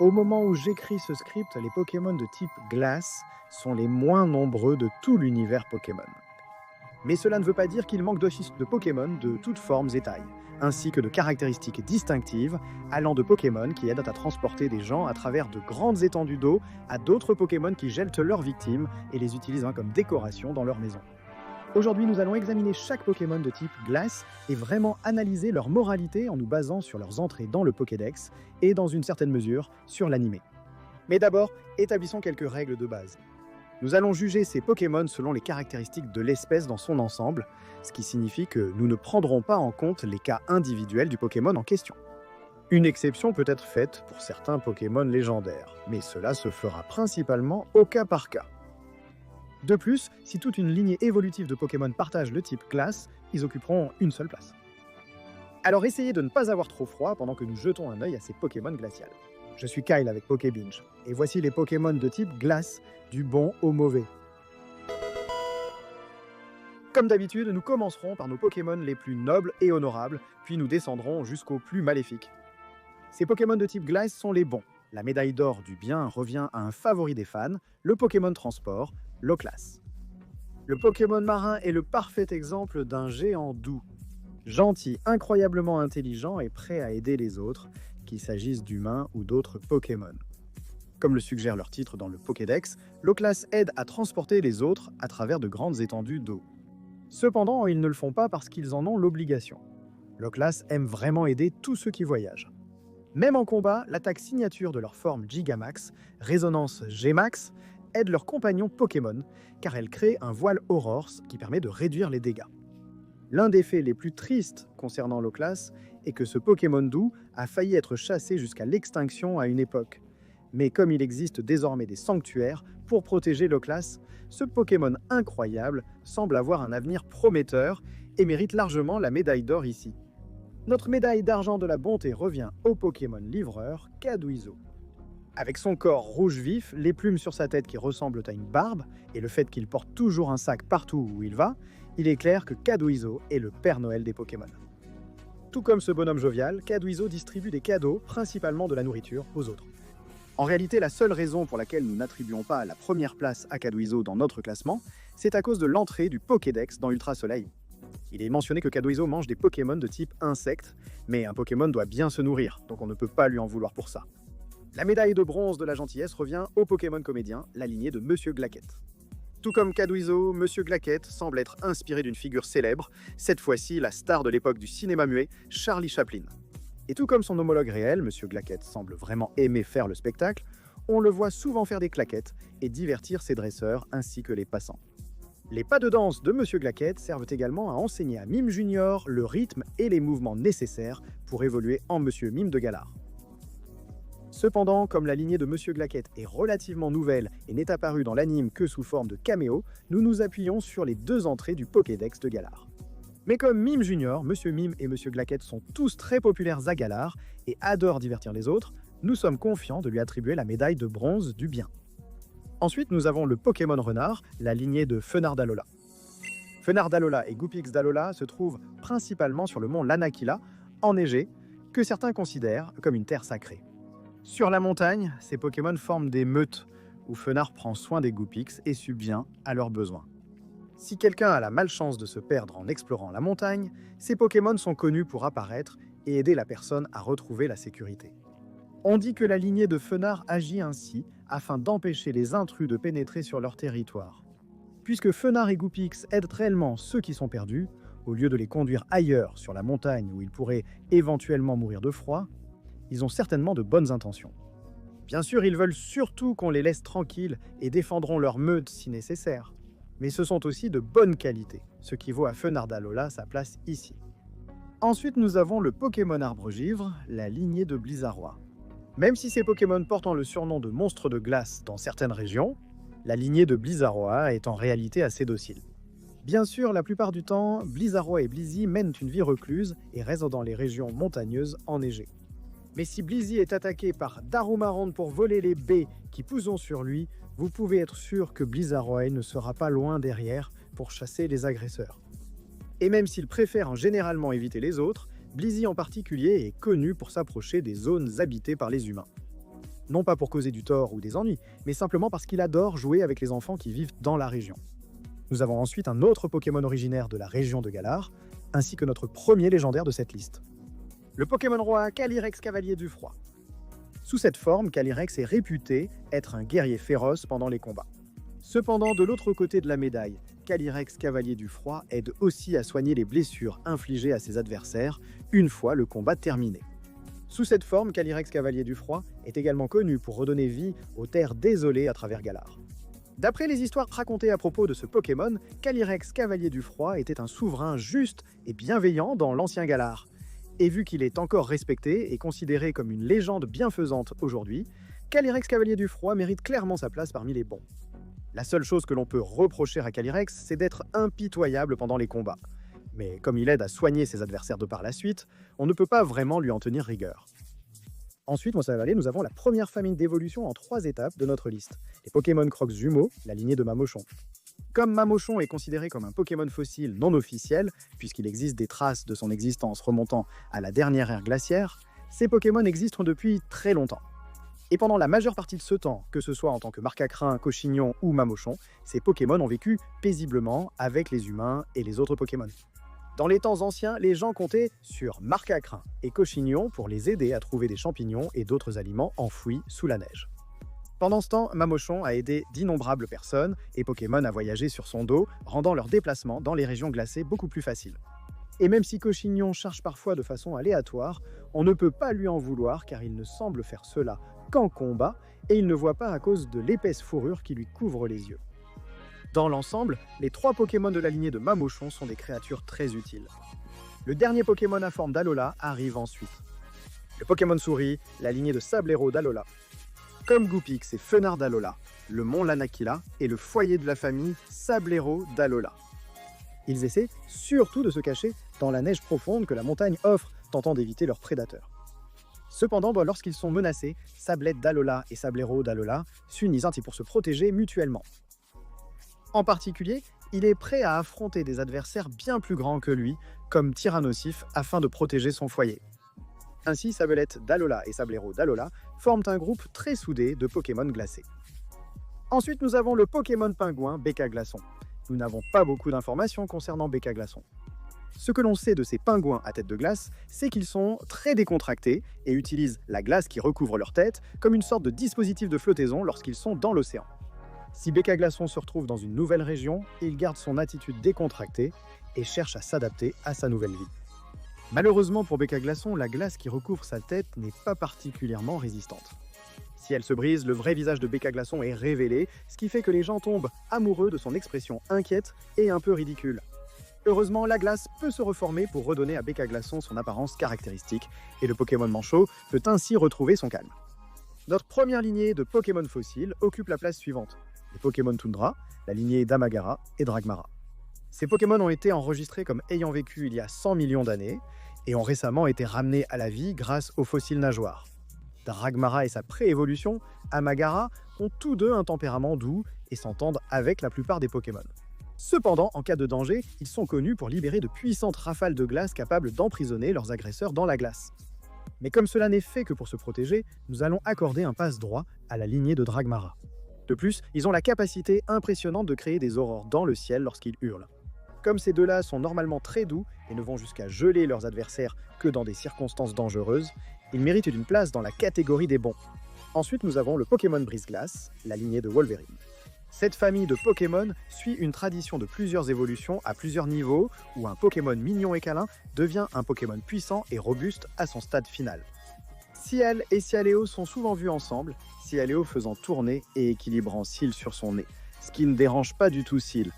Au moment où j'écris ce script, les Pokémon de type glace sont les moins nombreux de tout l'univers Pokémon. Mais cela ne veut pas dire qu'il manque d'office de Pokémon de toutes formes et tailles, ainsi que de caractéristiques distinctives allant de Pokémon qui aident à transporter des gens à travers de grandes étendues d'eau à d'autres Pokémon qui gèlent leurs victimes et les utilisent comme décoration dans leur maison. Aujourd'hui, nous allons examiner chaque Pokémon de type glace et vraiment analyser leur moralité en nous basant sur leurs entrées dans le Pokédex et dans une certaine mesure sur l'animé. Mais d'abord, établissons quelques règles de base. Nous allons juger ces Pokémon selon les caractéristiques de l'espèce dans son ensemble, ce qui signifie que nous ne prendrons pas en compte les cas individuels du Pokémon en question. Une exception peut être faite pour certains Pokémon légendaires, mais cela se fera principalement au cas par cas. De plus, si toute une lignée évolutive de Pokémon partage le type glace, ils occuperont une seule place. Alors essayez de ne pas avoir trop froid pendant que nous jetons un œil à ces Pokémon glaciales. Je suis Kyle avec Pokébinge, et voici les Pokémon de type glace, du bon au mauvais. Comme d'habitude, nous commencerons par nos Pokémon les plus nobles et honorables, puis nous descendrons jusqu'aux plus maléfiques. Ces Pokémon de type glace sont les bons. La médaille d'or du bien revient à un favori des fans, le Pokémon Transport, Loclas. Le Pokémon marin est le parfait exemple d'un géant doux. Gentil, incroyablement intelligent et prêt à aider les autres, qu'il s'agisse d'humains ou d'autres Pokémon. Comme le suggère leur titre dans le Pokédex, Loclas aide à transporter les autres à travers de grandes étendues d'eau. Cependant, ils ne le font pas parce qu'ils en ont l'obligation. Loclas aime vraiment aider tous ceux qui voyagent. Même en combat, l'attaque signature de leur forme Gigamax, Résonance G-Max, aide leurs compagnons Pokémon, car elle crée un voile Aurore qui permet de réduire les dégâts. L'un des faits les plus tristes concernant Loclas est que ce Pokémon doux a failli être chassé jusqu'à l'extinction à une époque. Mais comme il existe désormais des sanctuaires pour protéger Loclas, ce Pokémon incroyable semble avoir un avenir prometteur et mérite largement la médaille d'or ici. Notre médaille d'argent de la bonté revient au Pokémon livreur Caduizo. Avec son corps rouge vif, les plumes sur sa tête qui ressemblent à une barbe et le fait qu'il porte toujours un sac partout où il va, il est clair que Caduizo est le Père Noël des Pokémon. Tout comme ce bonhomme jovial, Caduizo distribue des cadeaux, principalement de la nourriture, aux autres. En réalité, la seule raison pour laquelle nous n'attribuons pas la première place à Caduizo dans notre classement, c'est à cause de l'entrée du Pokédex dans Ultra Soleil. Il est mentionné que Caduizo mange des Pokémon de type insecte, mais un Pokémon doit bien se nourrir, donc on ne peut pas lui en vouloir pour ça. La médaille de bronze de la gentillesse revient au Pokémon comédien, la lignée de Monsieur Glaquette. Tout comme Caduizo, Monsieur Glaquette semble être inspiré d'une figure célèbre, cette fois-ci la star de l'époque du cinéma muet, Charlie Chaplin. Et tout comme son homologue réel, Monsieur Glaquette semble vraiment aimer faire le spectacle, on le voit souvent faire des claquettes et divertir ses dresseurs ainsi que les passants. Les pas de danse de Monsieur Glaquette servent également à enseigner à Mime Junior le rythme et les mouvements nécessaires pour évoluer en Monsieur Mime de Galar. Cependant, comme la lignée de Monsieur Glaquette est relativement nouvelle et n'est apparue dans l'anime que sous forme de caméo, nous nous appuyons sur les deux entrées du Pokédex de Galar. Mais comme Mime Junior, Monsieur Mime et Monsieur Glaquette sont tous très populaires à Galar et adorent divertir les autres, nous sommes confiants de lui attribuer la médaille de bronze du bien. Ensuite, nous avons le Pokémon Renard, la lignée de Fenard d'Alola. Fenard d'Alola et Goopix d'Alola se trouvent principalement sur le mont Lanakila, enneigé, que certains considèrent comme une terre sacrée. Sur la montagne, ces Pokémon forment des meutes, où Fenard prend soin des Goopix et subvient à leurs besoins. Si quelqu'un a la malchance de se perdre en explorant la montagne, ces Pokémon sont connus pour apparaître et aider la personne à retrouver la sécurité. On dit que la lignée de Fenard agit ainsi afin d'empêcher les intrus de pénétrer sur leur territoire. Puisque Fenard et Goopix aident réellement ceux qui sont perdus, au lieu de les conduire ailleurs sur la montagne où ils pourraient éventuellement mourir de froid, ils ont certainement de bonnes intentions. Bien sûr, ils veulent surtout qu'on les laisse tranquilles et défendront leur meute si nécessaire. Mais ce sont aussi de bonne qualité, ce qui vaut à Fenard d'Alola sa place ici. Ensuite, nous avons le Pokémon Arbre-Givre, la lignée de Blizzardroid. Même si ces Pokémon portant le surnom de monstres de glace dans certaines régions, la lignée de Blizzardroid est en réalité assez docile. Bien sûr, la plupart du temps, Blizzardroid et Blizzy mènent une vie recluse et restent dans les régions montagneuses enneigées. Mais si Blizzy est attaqué par Darumarind pour voler les baies qui poussent sur lui, vous pouvez être sûr que Blizzardroid ne sera pas loin derrière pour chasser les agresseurs. Et même s'il préfère généralement éviter les autres, Blizzy en particulier est connu pour s'approcher des zones habitées par les humains. Non pas pour causer du tort ou des ennuis, mais simplement parce qu'il adore jouer avec les enfants qui vivent dans la région. Nous avons ensuite un autre Pokémon originaire de la région de Galar, ainsi que notre premier légendaire de cette liste. Le Pokémon roi Calyrex Cavalier du Froid. Sous cette forme, Calyrex est réputé être un guerrier féroce pendant les combats. Cependant, de l'autre côté de la médaille, Calyrex Cavalier du Froid aide aussi à soigner les blessures infligées à ses adversaires une fois le combat terminé. Sous cette forme, Calyrex Cavalier du Froid est également connu pour redonner vie aux terres désolées à travers Galar. D'après les histoires racontées à propos de ce Pokémon, Calyrex Cavalier du Froid était un souverain juste et bienveillant dans l'ancien Galar. Et vu qu'il est encore respecté et considéré comme une légende bienfaisante aujourd'hui, Calyrex Cavalier du Froid mérite clairement sa place parmi les bons. La seule chose que l'on peut reprocher à Calyrex, c'est d'être impitoyable pendant les combats. Mais comme il aide à soigner ses adversaires de par la suite, on ne peut pas vraiment lui en tenir rigueur. Ensuite, nous avons la première famille d'évolution en 3 étapes de notre liste. Les Pokémon Crocs jumeaux, la lignée de Mamochon. Comme Mamochon est considéré comme un Pokémon fossile non officiel, puisqu'il existe des traces de son existence remontant à la dernière ère glaciaire, ces Pokémon existent depuis très longtemps. Et pendant la majeure partie de ce temps, que ce soit en tant que Marcacrin, Cochignon ou Mamochon, ces Pokémon ont vécu paisiblement avec les humains et les autres Pokémon. Dans les temps anciens, les gens comptaient sur Marcacrin et Cochignon pour les aider à trouver des champignons et d'autres aliments enfouis sous la neige. Pendant ce temps, Mamochon a aidé d'innombrables personnes et Pokémon à voyager sur son dos, rendant leur déplacement dans les régions glacées beaucoup plus facile. Et même si Cochignon charge parfois de façon aléatoire, on ne peut pas lui en vouloir car il ne semble faire cela qu'en combat et il ne voit pas à cause de l'épaisse fourrure qui lui couvre les yeux. Dans l'ensemble, les 3 Pokémon de la lignée de Mamochon sont des créatures très utiles. Le dernier Pokémon à forme d'Alola arrive ensuite. Le Pokémon souris, la lignée de Sablero d'Alola. Comme Goupix et Fenard d'Alola, le mont Lanakila est le foyer de la famille Sablero d'Alola. Ils essaient surtout de se cacher dans la neige profonde que la montagne offre, tentant d'éviter leurs prédateurs. Cependant, lorsqu'ils sont menacés, Sablette d'Alola et Sablero d'Alola s'unissent pour se protéger mutuellement. En particulier, il est prêt à affronter des adversaires bien plus grands que lui, comme Tyrannosif, afin de protéger son foyer. Ainsi, Sablette d'Alola et Sablero d'Alola forment un groupe très soudé de Pokémon glacés. Ensuite, nous avons le Pokémon pingouin Béca Glaçon. Nous n'avons pas beaucoup d'informations concernant Béca Glaçon. Ce que l'on sait de ces pingouins à tête de glace, c'est qu'ils sont très décontractés et utilisent la glace qui recouvre leur tête comme une sorte de dispositif de flottaison lorsqu'ils sont dans l'océan. Si Béca Glaçon se retrouve dans une nouvelle région, il garde son attitude décontractée et cherche à s'adapter à sa nouvelle vie. Malheureusement pour Béca Glaçon, la glace qui recouvre sa tête n'est pas particulièrement résistante. Si elle se brise, le vrai visage de Béca Glaçon est révélé, ce qui fait que les gens tombent amoureux de son expression inquiète et un peu ridicule. Heureusement, la glace peut se reformer pour redonner à Béca Glaçon son apparence caractéristique, et le Pokémon manchot peut ainsi retrouver son calme. Notre première lignée de Pokémon fossiles occupe la place suivante. Les Pokémon Toundra, la lignée d'Amagara et Dragmara. Ces Pokémon ont été enregistrés comme ayant vécu il y a 100 millions d'années et ont récemment été ramenés à la vie grâce aux fossiles nageoires. Dragmara et sa pré-évolution, Amagara, ont tous deux un tempérament doux et s'entendent avec la plupart des Pokémon. Cependant, en cas de danger, ils sont connus pour libérer de puissantes rafales de glace capables d'emprisonner leurs agresseurs dans la glace. Mais comme cela n'est fait que pour se protéger, nous allons accorder un passe-droit à la lignée de Dragmara. De plus, ils ont la capacité impressionnante de créer des aurores dans le ciel lorsqu'ils hurlent. Comme ces deux-là sont normalement très doux et ne vont jusqu'à geler leurs adversaires que dans des circonstances dangereuses, ils méritent une place dans la catégorie des bons. Ensuite, nous avons le Pokémon Brise-Glace, la lignée de Wolverine. Cette famille de Pokémon suit une tradition de plusieurs évolutions à plusieurs niveaux, où un Pokémon mignon et câlin devient un Pokémon puissant et robuste à son stade final. Ciel et Cialéo sont souvent vus ensemble, Cialéo faisant tourner et équilibrant Ciel sur son nez, ce qui ne dérange pas du tout Ciel.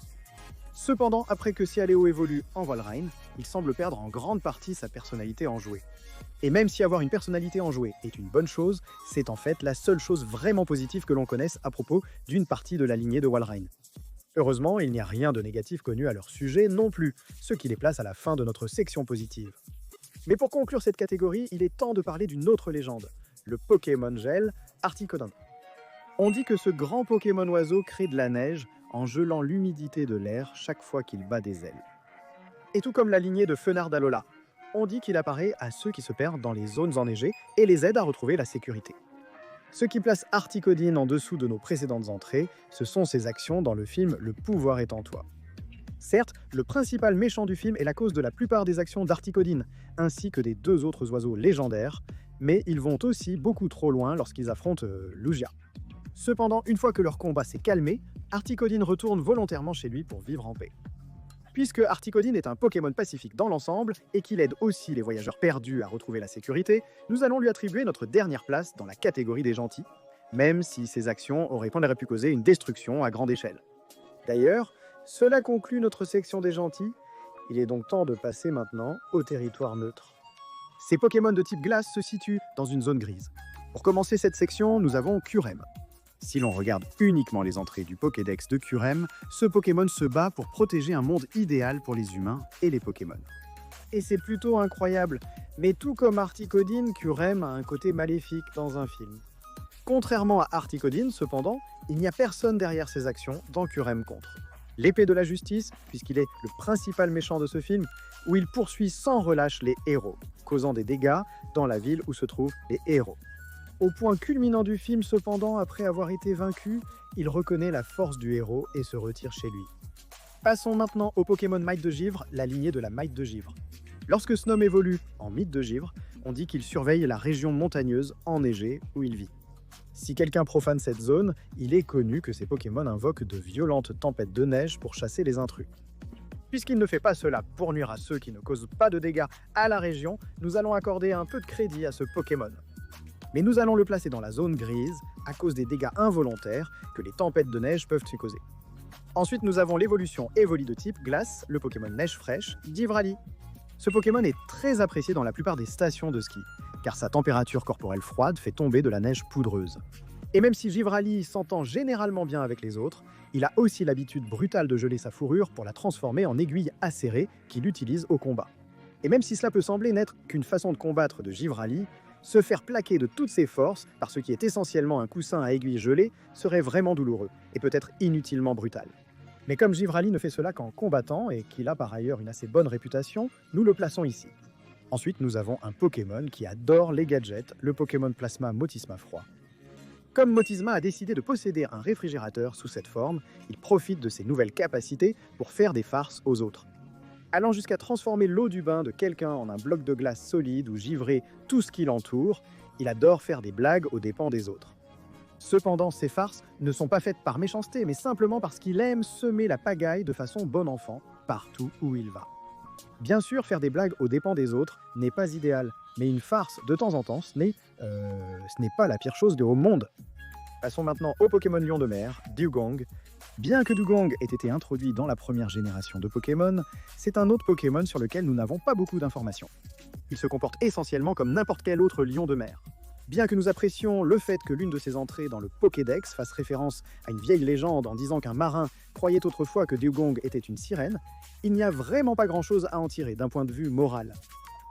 Cependant, après que Cialéo évolue en Walrein, il semble perdre en grande partie sa personnalité enjouée. Et même si avoir une personnalité enjouée est une bonne chose, c'est en fait la seule chose vraiment positive que l'on connaisse à propos d'une partie de la lignée de Walrein. Heureusement, il n'y a rien de négatif connu à leur sujet non plus, ce qui les place à la fin de notre section positive. Mais pour conclure cette catégorie, il est temps de parler d'une autre légende, le Pokémon Gel Articodon. On dit que ce grand Pokémon oiseau crée de la neige en gelant l'humidité de l'air chaque fois qu'il bat des ailes. Et tout comme la lignée de Fenard d'Alola, on dit qu'il apparaît à ceux qui se perdent dans les zones enneigées et les aide à retrouver la sécurité. Ce qui place Articodine en dessous de nos précédentes entrées, ce sont ses actions dans le film Le pouvoir est en toi. Certes, le principal méchant du film est la cause de la plupart des actions d'Articodine, ainsi que des deux autres oiseaux légendaires, mais ils vont aussi beaucoup trop loin lorsqu'ils affrontent Lugia. Cependant, une fois que leur combat s'est calmé, Articodine retourne volontairement chez lui pour vivre en paix. Puisque Articodine est un Pokémon pacifique dans l'ensemble et qu'il aide aussi les voyageurs perdus à retrouver la sécurité, nous allons lui attribuer notre dernière place dans la catégorie des gentils, même si ses actions auraient pu causer une destruction à grande échelle. D'ailleurs, cela conclut notre section des gentils. Il est donc temps de passer maintenant au territoire neutre. Ces Pokémon de type glace se situent dans une zone grise. Pour commencer cette section, nous avons Kyurem. Si l'on regarde uniquement les entrées du Pokédex de Kyurem, ce Pokémon se bat pour protéger un monde idéal pour les humains et les Pokémon. Et c'est plutôt incroyable, mais tout comme Articodine, Kyurem a un côté maléfique dans un film. Contrairement à Articodine, cependant, il n'y a personne derrière ses actions dans Kyurem contre. L'épée de la justice, puisqu'il est le principal méchant de ce film, où il poursuit sans relâche les héros, causant des dégâts dans la ville où se trouvent les héros. Au point culminant du film, cependant, après avoir été vaincu, il reconnaît la force du héros et se retire chez lui. Passons maintenant au Pokémon Maître de Givre, la lignée de la Maître de Givre. Lorsque Snom évolue en Mythe de Givre, on dit qu'il surveille la région montagneuse enneigée où il vit. Si quelqu'un profane cette zone, il est connu que ces Pokémon invoquent de violentes tempêtes de neige pour chasser les intrus. Puisqu'il ne fait pas cela pour nuire à ceux qui ne causent pas de dégâts à la région, nous allons accorder un peu de crédit à ce Pokémon. Mais nous allons le placer dans la zone grise à cause des dégâts involontaires que les tempêtes de neige peuvent lui causer. Ensuite, nous avons l'évolution Evoli de type glace, le Pokémon Neige Fraîche, Givrali. Ce Pokémon est très apprécié dans la plupart des stations de ski, car sa température corporelle froide fait tomber de la neige poudreuse. Et même si Givrali s'entend généralement bien avec les autres, il a aussi l'habitude brutale de geler sa fourrure pour la transformer en aiguille acérée qu'il utilise au combat. Et même si cela peut sembler n'être qu'une façon de combattre de Givrali, se faire plaquer de toutes ses forces par ce qui est essentiellement un coussin à aiguille gelée serait vraiment douloureux et peut-être inutilement brutal. Mais comme Givrali ne fait cela qu'en combattant et qu'il a par ailleurs une assez bonne réputation, nous le plaçons ici. Ensuite, nous avons un Pokémon qui adore les gadgets, le Pokémon Plasma Motisma Froid. Comme Motisma a décidé de posséder un réfrigérateur sous cette forme, il profite de ses nouvelles capacités pour faire des farces aux autres. Allant jusqu'à transformer l'eau du bain de quelqu'un en un bloc de glace solide ou givrer tout ce qui l'entoure, il adore faire des blagues aux dépens des autres. Cependant, ces farces ne sont pas faites par méchanceté, mais simplement parce qu'il aime semer la pagaille de façon bon enfant, partout où il va. Bien sûr, faire des blagues aux dépens des autres n'est pas idéal, mais une farce de temps en temps, ce n'est pas la pire chose au monde. Passons maintenant au Pokémon Lion de mer, Dewgong. Bien que Dewgong ait été introduit dans la première génération de Pokémon, c'est un autre Pokémon sur lequel nous n'avons pas beaucoup d'informations. Il se comporte essentiellement comme n'importe quel autre lion de mer. Bien que nous apprécions le fait que l'une de ses entrées dans le Pokédex fasse référence à une vieille légende en disant qu'un marin croyait autrefois que Dewgong était une sirène, il n'y a vraiment pas grand-chose à en tirer d'un point de vue moral.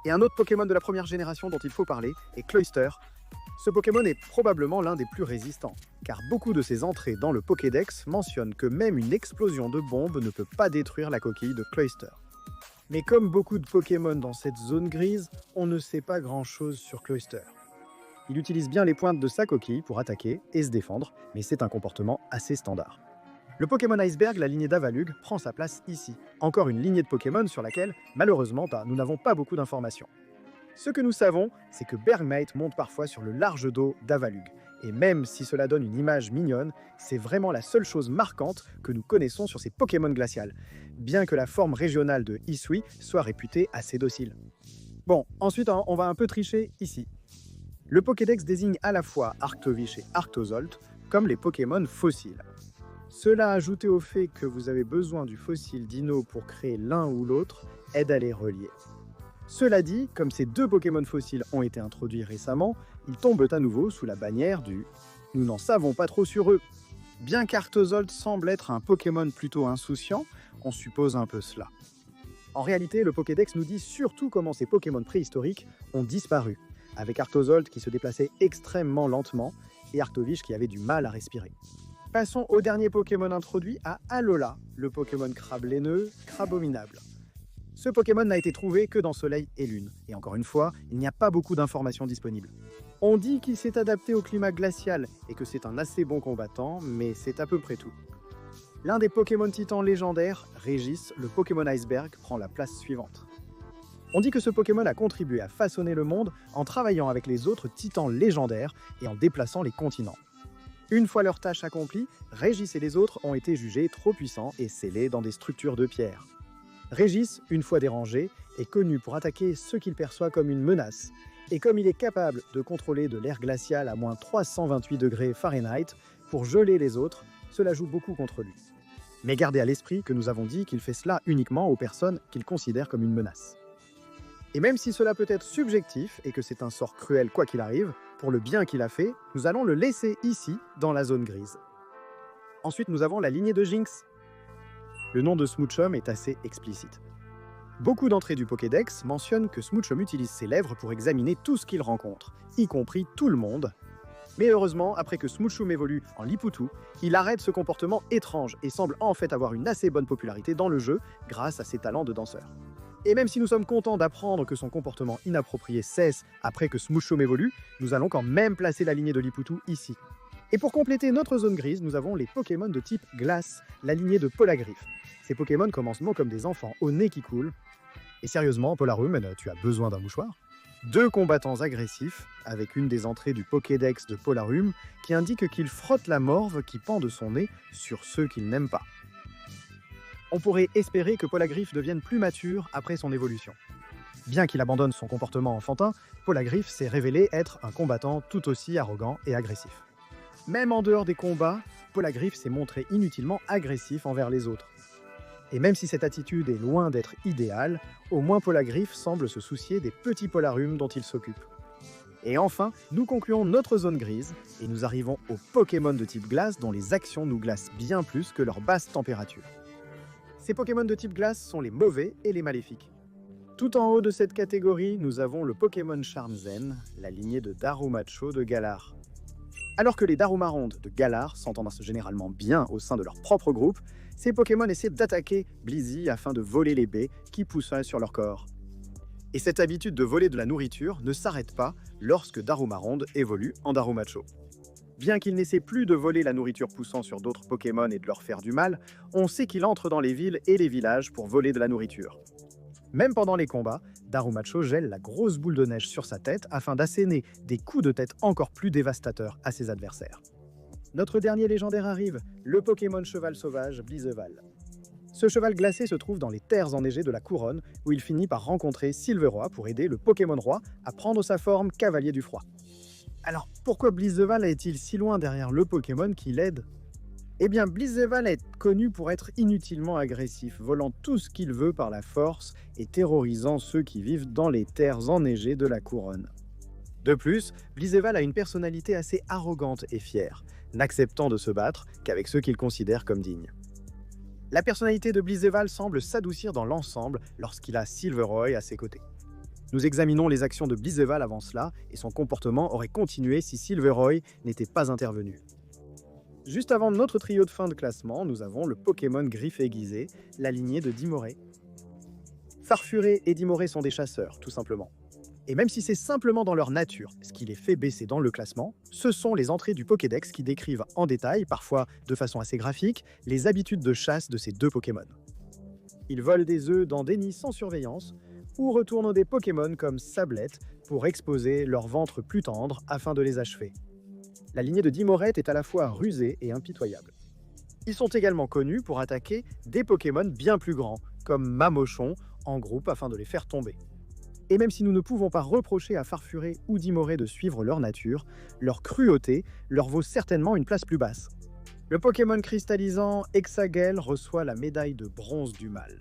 Et un autre Pokémon de la première génération dont il faut parler est Cloyster. Ce Pokémon est probablement l'un des plus résistants, car beaucoup de ses entrées dans le Pokédex mentionnent que même une explosion de bombe ne peut pas détruire la coquille de Cloyster. Mais comme beaucoup de Pokémon dans cette zone grise, on ne sait pas grand-chose sur Cloyster. Il utilise bien les pointes de sa coquille pour attaquer et se défendre, mais c'est un comportement assez standard. Le Pokémon Iceberg, la lignée d'Avalugg, prend sa place ici. Encore une lignée de Pokémon sur laquelle, malheureusement, nous n'avons pas beaucoup d'informations. Ce que nous savons, c'est que Bergmite monte parfois sur le large dos d'Avalugg. Et même si cela donne une image mignonne, c'est vraiment la seule chose marquante que nous connaissons sur ces Pokémon glaciales, bien que la forme régionale de Hisui soit réputée assez docile. Bon, ensuite, on va un peu tricher ici. Le Pokédex désigne à la fois Arctovish et Arctozolt comme les Pokémon fossiles. Cela ajouté au fait que vous avez besoin du fossile dino pour créer l'un ou l'autre aide à les relier. Cela dit, comme ces deux Pokémon fossiles ont été introduits récemment, ils tombent à nouveau sous la bannière du « nous n'en savons pas trop sur eux ». Bien qu'Arctozolt semble être un Pokémon plutôt insouciant, on suppose un peu cela. En réalité, le Pokédex nous dit surtout comment ces Pokémon préhistoriques ont disparu, avec Arctozolt qui se déplaçait extrêmement lentement et Arctovish qui avait du mal à respirer. Passons au dernier Pokémon introduit, à Alola, le Pokémon crabe laineux, crabominable. Ce Pokémon n'a été trouvé que dans Soleil et Lune, et encore une fois, il n'y a pas beaucoup d'informations disponibles. On dit qu'il s'est adapté au climat glacial et que c'est un assez bon combattant, mais c'est à peu près tout. L'un des Pokémon titans légendaires, Régis, le Pokémon Iceberg, prend la place suivante. On dit que ce Pokémon a contribué à façonner le monde en travaillant avec les autres titans légendaires et en déplaçant les continents. Une fois leur tâche accomplie, Régis et les autres ont été jugés trop puissants et scellés dans des structures de pierre. Régis, une fois dérangé, est connu pour attaquer ceux qu'il perçoit comme une menace. Et comme il est capable de contrôler de l'air glacial à moins 328 degrés Fahrenheit pour geler les autres, cela joue beaucoup contre lui. Mais gardez à l'esprit que nous avons dit qu'il fait cela uniquement aux personnes qu'il considère comme une menace. Et même si cela peut être subjectif et que c'est un sort cruel quoi qu'il arrive, pour le bien qu'il a fait, nous allons le laisser ici, dans la zone grise. Ensuite, nous avons la lignée de Jynx. Le nom de Smoochum est assez explicite. Beaucoup d'entrées du Pokédex mentionnent que Smoochum utilise ses lèvres pour examiner tout ce qu'il rencontre, y compris tout le monde. Mais heureusement, après que Smoochum évolue en Liputu, il arrête ce comportement étrange et semble en fait avoir une assez bonne popularité dans le jeu grâce à ses talents de danseur. Et même si nous sommes contents d'apprendre que son comportement inapproprié cesse après que Smoochum évolue, nous allons quand même placer la lignée de Liputu ici. Et pour compléter notre zone grise, nous avons les Pokémon de type glace, la lignée de Polagriff. Ces Pokémon commencent comme des enfants au nez qui coule. Et sérieusement, Polarum, tu as besoin d'un mouchoir? 2 combattants agressifs, avec une des entrées du Pokédex de Polarum, qui indique qu'il frotte la morve qui pend de son nez sur ceux qu'il n'aime pas. On pourrait espérer que Polagriff devienne plus mature après son évolution. Bien qu'il abandonne son comportement enfantin, Polagriff s'est révélé être un combattant tout aussi arrogant et agressif. Même en dehors des combats, Polagriff s'est montré inutilement agressif envers les autres. Et même si cette attitude est loin d'être idéale, au moins Polagriff semble se soucier des petits Polarum dont il s'occupe. Et enfin, nous concluons notre zone grise et nous arrivons aux Pokémon de type glace dont les actions nous glacent bien plus que leur basse température. Ces Pokémon de type glace sont les mauvais et les maléfiques. Tout en haut de cette catégorie, nous avons le Pokémon Charmzen, la lignée de Darumacho de Galar. Alors que les Darumarondes de Galar s'entendent généralement bien au sein de leur propre groupe, ces Pokémon essaient d'attaquer Blizzy afin de voler les baies qui poussent sur leur corps. Et cette habitude de voler de la nourriture ne s'arrête pas lorsque Darumaronde évolue en Darumacho. Bien qu'il n'essaie plus de voler la nourriture poussant sur d'autres Pokémon et de leur faire du mal, on sait qu'il entre dans les villes et les villages pour voler de la nourriture. Même pendant les combats, Darumacho gèle la grosse boule de neige sur sa tête afin d'asséner des coups de tête encore plus dévastateurs à ses adversaires. Notre dernier légendaire arrive, le Pokémon cheval sauvage Blizeval. Ce cheval glacé se trouve dans les terres enneigées de la Couronne, où il finit par rencontrer Silveroi pour aider le Pokémon roi à prendre sa forme cavalier du froid. Alors pourquoi Blizeval est-il si loin derrière le Pokémon qui l'aide? Eh bien, Blizeval est connu pour être inutilement agressif, volant tout ce qu'il veut par la force et terrorisant ceux qui vivent dans les terres enneigées de la Couronne. De plus, Blizeval a une personnalité assez arrogante et fière, n'acceptant de se battre qu'avec ceux qu'il considère comme dignes. La personnalité de Blizeval semble s'adoucir dans l'ensemble lorsqu'il a Silveroi à ses côtés. Nous examinons les actions de Blizeval avant cela, et son comportement aurait continué si Silveroi n'était pas intervenu. Juste avant notre trio de fin de classement, nous avons le Pokémon Griffe aiguisé, la lignée de Dimoré. Farfuré et Dimoré sont des chasseurs, tout simplement. Et même si c'est simplement dans leur nature, ce qui les fait baisser dans le classement, ce sont les entrées du Pokédex qui décrivent en détail, parfois de façon assez graphique, les habitudes de chasse de ces 2 Pokémon. Ils volent des œufs dans des nids sans surveillance, ou retournent des Pokémon comme Sablette pour exposer leur ventre plus tendre afin de les achever. La lignée de Dimorette est à la fois rusée et impitoyable. Ils sont également connus pour attaquer des Pokémon bien plus grands, comme Mamochon, en groupe afin de les faire tomber. Et même si nous ne pouvons pas reprocher à Farfuré ou Dimoré de suivre leur nature, leur cruauté leur vaut certainement une place plus basse. Le Pokémon cristallisant Hexagel reçoit la médaille de bronze du mal.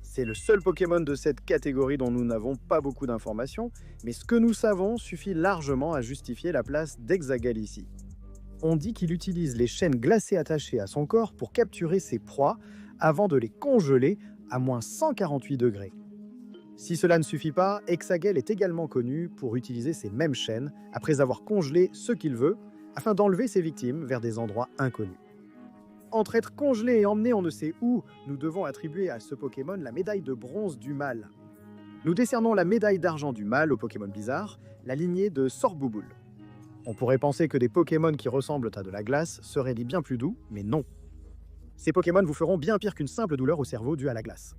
C'est le seul Pokémon de cette catégorie dont nous n'avons pas beaucoup d'informations, mais ce que nous savons suffit largement à justifier la place d'Hexagel ici. On dit qu'il utilise les chaînes glacées attachées à son corps pour capturer ses proies avant de les congeler à moins 148 degrés. Si cela ne suffit pas, Hexagel est également connu pour utiliser ces mêmes chaînes après avoir congelé ce qu'il veut afin d'enlever ses victimes vers des endroits inconnus. Entre être congelé et emmené on ne sait où, nous devons attribuer à ce Pokémon la médaille de bronze du mal. Nous décernons la médaille d'argent du mâle au Pokémon bizarre, la lignée de Sorbouboule. On pourrait penser que des Pokémon qui ressemblent à de la glace seraient les bien plus doux, mais non. Ces Pokémon vous feront bien pire qu'une simple douleur au cerveau due à la glace.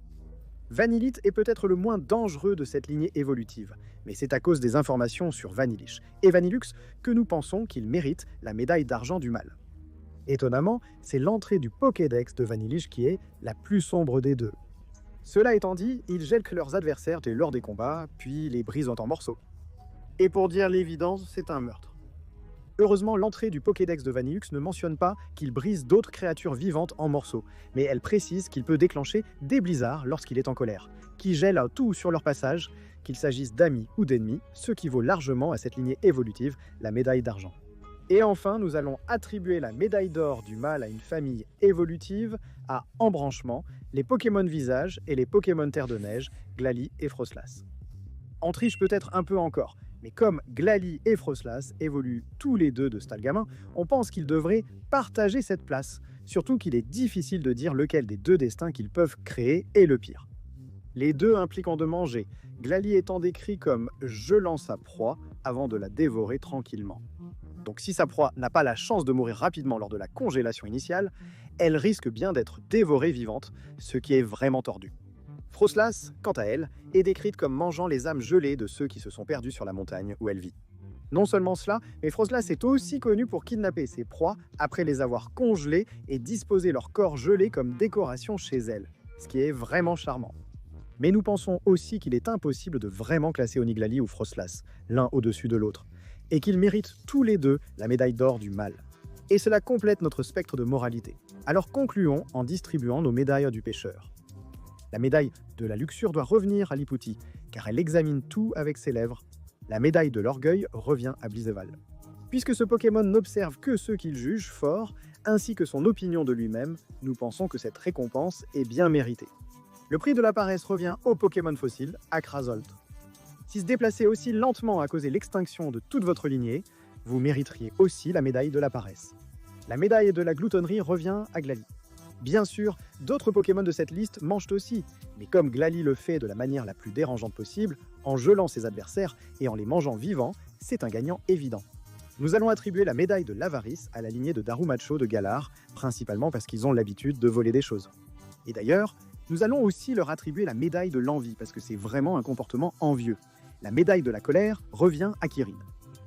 Vanillite est peut-être le moins dangereux de cette lignée évolutive, mais c'est à cause des informations sur Vanillish et Vanillux que nous pensons qu'ils méritent la médaille d'argent du mâle. Étonnamment, c'est l'entrée du Pokédex de Vanillish qui est la plus sombre des deux. Cela étant dit, ils gèlent leurs adversaires lors des combats, puis les brisent en morceaux. Et pour dire l'évidence, c'est un meurtre. Heureusement, l'entrée du Pokédex de Vanillux ne mentionne pas qu'il brise d'autres créatures vivantes en morceaux, mais elle précise qu'il peut déclencher des blizzards lorsqu'il est en colère, qui gèlent à tout sur leur passage, qu'il s'agisse d'amis ou d'ennemis, ce qui vaut largement à cette lignée évolutive la médaille d'argent. Et enfin, nous allons attribuer la médaille d'or du mâle à une famille évolutive à embranchement, les Pokémon visage et les Pokémon terre de neige, Glalie et Froslass. On triche peut-être un peu encore, mais comme Glalie et Froslass évoluent tous les deux de Stalgamin, on pense qu'ils devraient partager cette place, surtout qu'il est difficile de dire lequel des deux destins qu'ils peuvent créer est le pire. Les deux impliquant de manger, Glalie étant décrit comme gelant sa proie avant de la dévorer tranquillement. Donc si sa proie n'a pas la chance de mourir rapidement lors de la congélation initiale, elle risque bien d'être dévorée vivante, ce qui est vraiment tordu. Froslass, quant à elle, est décrite comme mangeant les âmes gelées de ceux qui se sont perdus sur la montagne où elle vit. Non seulement cela, mais Froslass est aussi connue pour kidnapper ses proies après les avoir congelées et disposer leur corps gelé comme décoration chez elle, ce qui est vraiment charmant. Mais nous pensons aussi qu'il est impossible de vraiment classer Oniglalie ou Froslass, l'un au-dessus de l'autre, et qu'ils méritent tous les deux la médaille d'or du mâle. Et cela complète notre spectre de moralité. Alors concluons en distribuant nos médailles du pêcheur. La médaille de la luxure doit revenir à Liputi, car elle examine tout avec ses lèvres. La médaille de l'orgueil revient à Blizeval. Puisque ce Pokémon n'observe que ceux qu'il juge forts, ainsi que son opinion de lui-même, nous pensons que cette récompense est bien méritée. Le prix de la paresse revient au Pokémon fossile, Akrazolt. Si se déplacer aussi lentement a causé l'extinction de toute votre lignée, vous mériteriez aussi la médaille de la paresse. La médaille de la gloutonnerie revient à Glalie. Bien sûr, d'autres Pokémon de cette liste mangent aussi, mais comme Glalie le fait de la manière la plus dérangeante possible, en gelant ses adversaires et en les mangeant vivants, c'est un gagnant évident. Nous allons attribuer la médaille de l'avarice à la lignée de Darumacho de Galar, principalement parce qu'ils ont l'habitude de voler des choses. Et d'ailleurs, nous allons aussi leur attribuer la médaille de l'envie, parce que c'est vraiment un comportement envieux. La médaille de la colère revient à Kirin.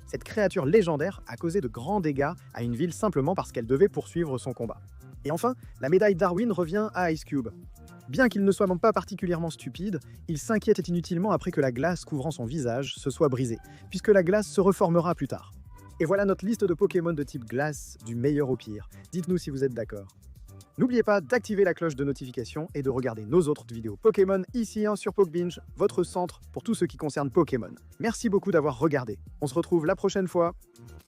Cette créature légendaire a causé de grands dégâts à une ville simplement parce qu'elle devait poursuivre son combat. Et enfin, la médaille Darwin revient à Ice Cube. Bien qu'il ne soit même pas particulièrement stupide, il s'inquiète inutilement après que la glace couvrant son visage se soit brisée, puisque la glace se reformera plus tard. Et voilà notre liste de Pokémon de type glace, du meilleur au pire. Dites-nous si vous êtes d'accord. N'oubliez pas d'activer la cloche de notification et de regarder nos autres vidéos Pokémon ici sur Pokebinge, votre centre pour tout ce qui concerne Pokémon. Merci beaucoup d'avoir regardé. On se retrouve la prochaine fois.